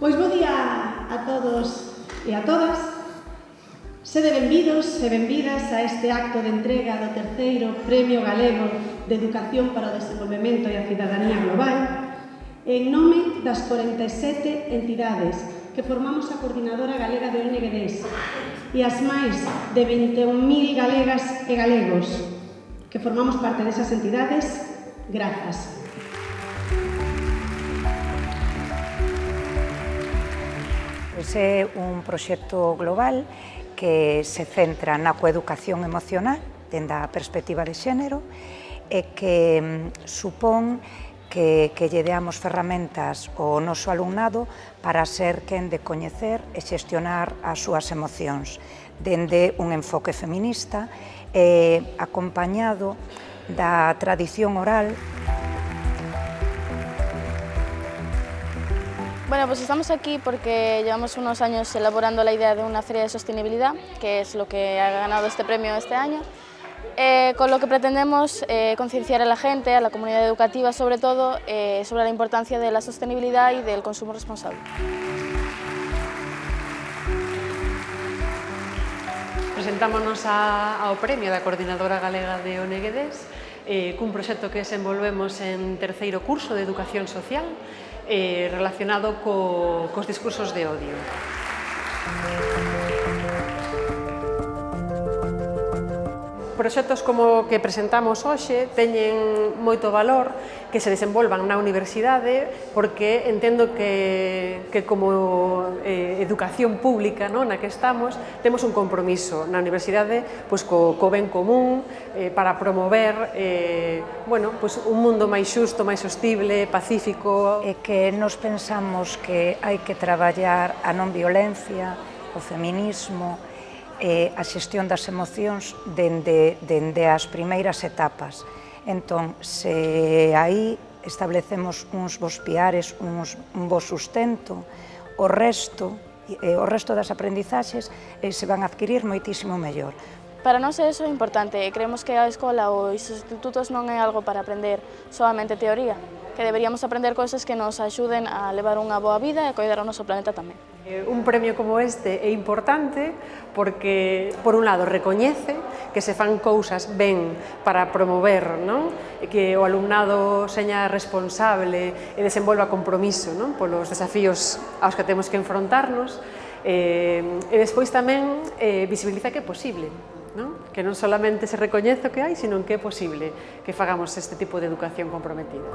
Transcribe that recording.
Pois bo día a todos e a todas. Sede benvidos e benvidas a este acto de entrega do terceiro Premio Galego de Educación para o Desenvolvemento e a Cidadanía Global en nome das 47 entidades que formamos a Coordinadora Galega de ONGs e as máis de 21.000 galegas e galegos que formamos parte desas entidades. Grazas. É un proxecto global que se centra na coeducación emocional dende a perspectiva de xénero e que supón que lle deamos ferramentas ao noso alumnado para ser quen de coñecer e xestionar as súas emocións dende un enfoque feminista e acompañado da tradición oral. Bueno, pues estamos aquí porque llevamos unos años elaborando la idea de una feria de sostenibilidad, que es lo que ha ganado este premio este año, con lo que pretendemos concienciar a la gente, a la comunidad educativa sobre todo, sobre la importancia de la sostenibilidad y del consumo responsable. Presentámonos ao premio da Coordinadora Galega de ONGs cun proxecto que desenvolvemos en terceiro curso de Educación Social relacionado cos discursos de odio. Proxectos como que presentamos hoxe teñen moito valor que se desenvolvan na universidade porque entendo que como educación pública na que estamos temos un compromiso na universidade co ben común para promover un mundo máis xusto, máis sostible, pacífico. E que nos pensamos que hai que traballar a non violencia, o feminismo, a xestión das emocións dende as primeiras etapas. Entón, se aí establecemos uns bons piares, un bo sustento, o resto das aprendizaxes se van a adquirir moitísimo mellor. Para nós é importante, creemos que a escola ou os institutos non é algo para aprender solamente teoría, que deberíamos aprender cousas que nos axuden a levar unha boa vida e a coidar o noso planeta tamén. Un premio como este é importante porque, por un lado, recoñece que se fan cousas ben para promover que o alumnado seña responsable e desenvolva compromiso polos desafíos aos que temos que enfrontarnos e despois tamén visibiliza que é posible, que non solamente se recoñece o que hai, sino que é posible que fagamos este tipo de educación comprometida.